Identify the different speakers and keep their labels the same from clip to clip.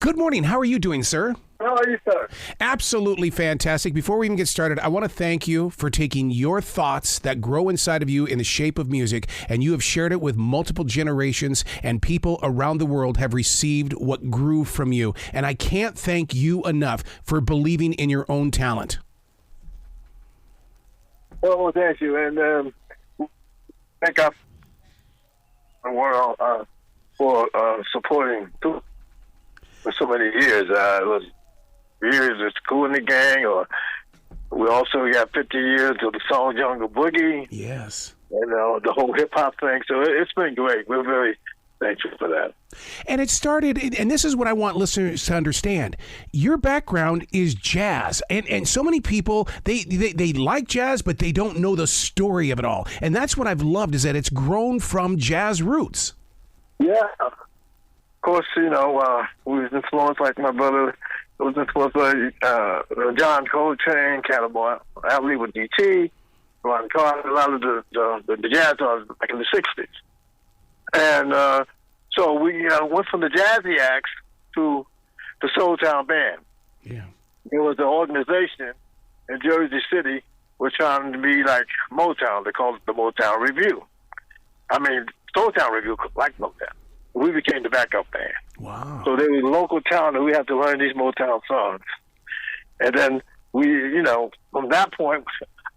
Speaker 1: Good morning. How are you doing, sir?
Speaker 2: How are you, sir?
Speaker 1: Absolutely fantastic. Before we even get started, I want to thank you for taking your thoughts that grow inside of you in the shape of music, and you have shared it with multiple generations, and people around the world have received what grew from you. And I can't thank you enough for believing in your own talent.
Speaker 2: Well, thank you. And thank God for the world for supporting too for so many years. It was years of Kool and the Gang, or we also got 50 years of the song Jungle Boogie.
Speaker 1: Yes.
Speaker 2: And the whole hip-hop thing. So it's been great. We're very thankful for that.
Speaker 1: And it started, and this is what I want listeners to understand. Your background is jazz. And so many people, they like jazz, but they don't know the story of it all. And that's what I've loved, is that it's grown from jazz roots.
Speaker 2: Yeah. Of course, we was influenced, like my brother was influenced by John Coltrane, Cannonball Adderley with DT, Ron Carter, a lot of the jazz artists back in the 60s. And so we went from the Jazzy Acts to the Soul Town Band.
Speaker 1: Yeah.
Speaker 2: It was an organization in Jersey City. We're trying to be like Motown. They called it the Motown Review. I mean, Soul Town Review like Motown. We became the backup band.
Speaker 1: Wow.
Speaker 2: So there was local talent that we had to learn these Motown songs. And then we, from that point,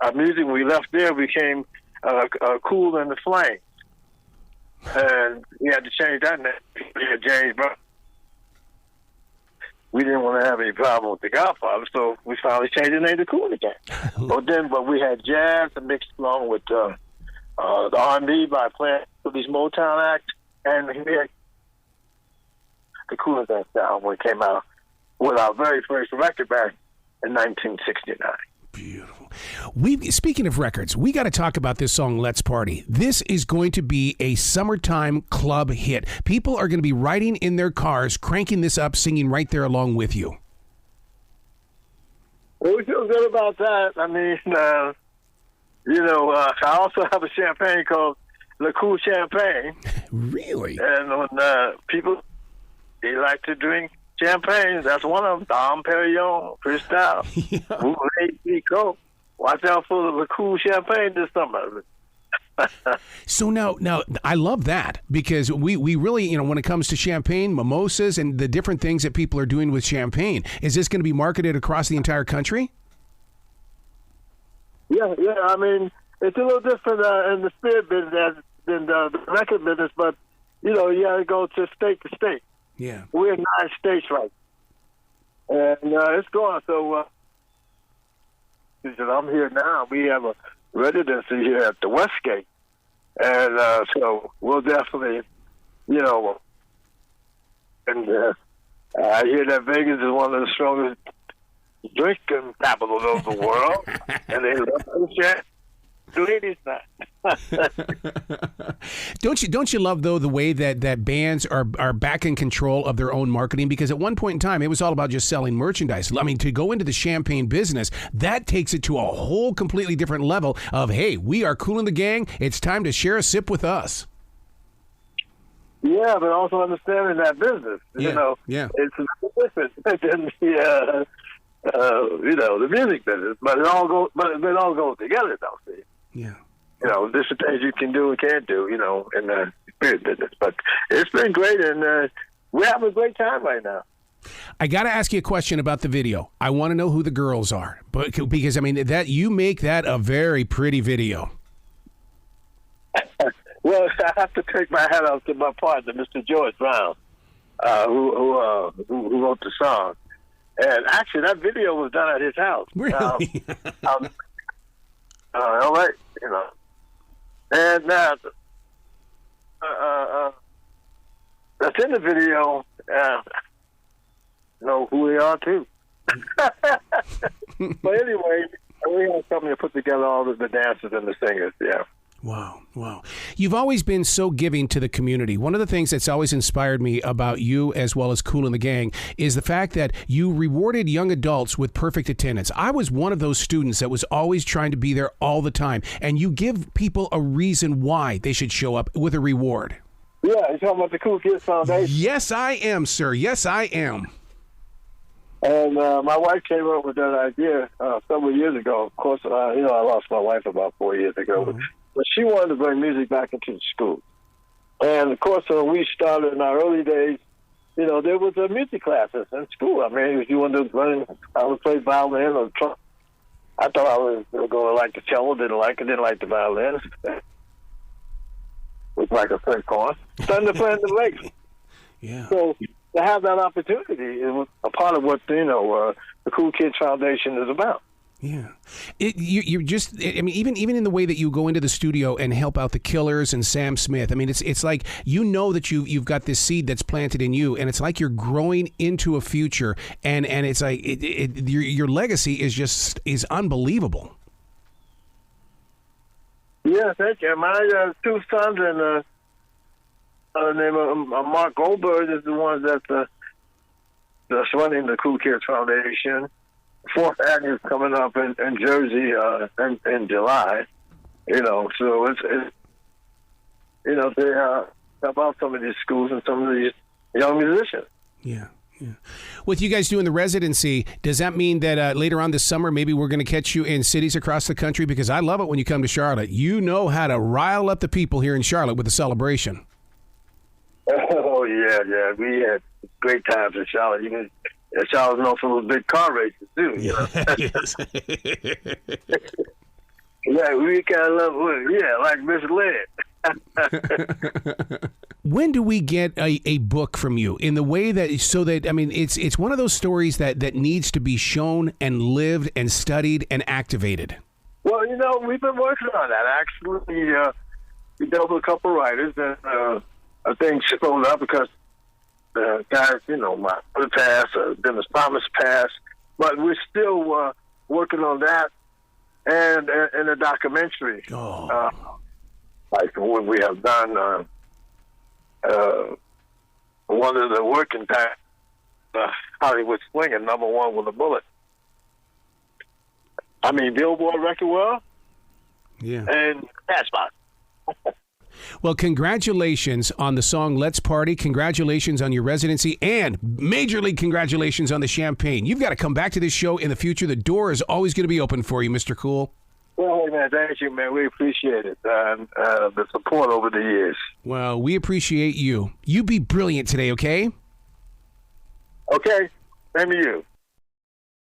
Speaker 2: our music, we left there, became Kool and the Flame. And we had to change that name. We had James Brown. We didn't want to have any problem with the Godfather, so we finally changed the name to Kool again. But we had jazz mixed along with the R&B by playing with these Motown acts. And we had the Kool and the Gang when it came out with our very first record back in 1969.
Speaker 1: Beautiful. Speaking of records, we got to talk about this song, Let's Party. This is going to be a summertime club hit. People are going to be riding in their cars, cranking this up, singing right there along with you.
Speaker 2: Well, we feel good about that. I mean, I also have a champagne called Le Kool Champagne.
Speaker 1: Really?
Speaker 2: And when people, they like to drink champagne, that's one of them. Dom Perignon, Cristal, Coke. Watch out for the Le Kool Champagne this summer.
Speaker 1: So now I love that, because we really, when it comes to champagne, mimosas, and the different things that people are doing with champagne, is this going to be marketed across the entire country? Yeah.
Speaker 2: I mean, it's a little different in the spirit business than the record business, but, you got to go to state to state.
Speaker 1: Yeah.
Speaker 2: We're in 9 states right now. And it's going. So I'm here now. We have a residency here at the Westgate. And so we'll definitely, and I hear that Vegas is one of the strongest drinking capitals of the world. And they love to share the ladies' night.
Speaker 1: Don't you love, though, the way that bands are back in control of their own marketing? Because at one point in time, it was all about just selling merchandise. I mean, to go into the champagne business, that takes it to a whole completely different level of, hey, we are Kool and the Gang. It's time to share a sip with us.
Speaker 2: Yeah, but also understanding that business.
Speaker 1: Yeah.
Speaker 2: It's different than the music business. But it all goes together, though. See.
Speaker 1: Yeah.
Speaker 2: There's some things you can do and can't do, in the spirit business. But it's been great, and we're having a great time right now.
Speaker 1: I got to ask you a question about the video. I want to know who the girls are, because I mean that you make that a very pretty video.
Speaker 2: Well, I have to take my hat off to my partner, Mr. George Brown, who wrote the song. And actually, that video was done at his house.
Speaker 1: Really?
Speaker 2: All right, And that's in the video. Know who we are, too. But anyway, we have something to put together all of the dancers and the singers, yeah.
Speaker 1: Wow. You've always been so giving to the community. One of the things that's always inspired me about you, as well as Kool and the Gang, is the fact that you rewarded young adults with perfect attendance. I was one of those students that was always trying to be there all the time, and you give people a reason why they should show up with a reward.
Speaker 2: Yeah, you're talking about the Kool Kids Foundation.
Speaker 1: Yes, I am, sir. Yes, I am.
Speaker 2: And my wife came up with that idea several years ago. Of course, I lost my wife about 4 years ago.
Speaker 1: Mm-hmm.
Speaker 2: But she wanted to bring music back into the school. And, of course, when we started in our early days, there was a music classes in school. I mean, if you wanted to learn how to play violin or trumpet, I thought I was going to like the cello, didn't like the violin. Was like a third chord. Starting to play in the legs.
Speaker 1: Yeah.
Speaker 2: So to have that opportunity is a part of what the Kool Kids Foundation is about.
Speaker 1: Yeah, you're just. I mean, even in the way that you go into the studio and help out the Killers and Sam Smith. I mean, it's like that you've got this seed that's planted in you, and it's like you're growing into a future, and it's like your legacy is unbelievable.
Speaker 2: Yeah, thank you. My two sons and name of Mark Goldberg is the one that's running the Kool Kids Foundation. Fourth annual is coming up in Jersey in July. So it's they help out some of these schools and some of these young musicians.
Speaker 1: Yeah. Yeah. With you guys doing the residency, does that mean that later on this summer, maybe we're going to catch you in cities across the country? Because I love it when you come to Charlotte. You know how to rile up the people here in Charlotte with the celebration.
Speaker 2: Oh, yeah. We had great times in Charlotte. Charlotte's known for those big car races, too.
Speaker 1: Yes.
Speaker 2: Yeah, we kind of love like Miss Led.
Speaker 1: When do we get a book from you in the way that it's one of those stories that needs to be shown and lived and studied and activated? Well,
Speaker 2: we've been working on that. Actually, we dealt with a couple of writers, and I think slowed up because guys, my other passed, Dennis Thomas passed, but we're still working on that and a documentary.
Speaker 1: Oh.
Speaker 2: Like what we have done. One of the working times, Hollywood Slinger, #1 with a bullet. I mean, Billboard Record World.
Speaker 1: Yeah.
Speaker 2: And Cashbox.
Speaker 1: Well, congratulations on the song Let's Party. Congratulations on your residency, and major league congratulations on the champagne. You've got to come back to this show in the future. The door is always going to be open for you, Mr. Kool.
Speaker 2: Well, man, thank you, man. We appreciate it, the support over the years.
Speaker 1: Well, we appreciate you. You be brilliant today, okay?
Speaker 2: Okay. Same to you.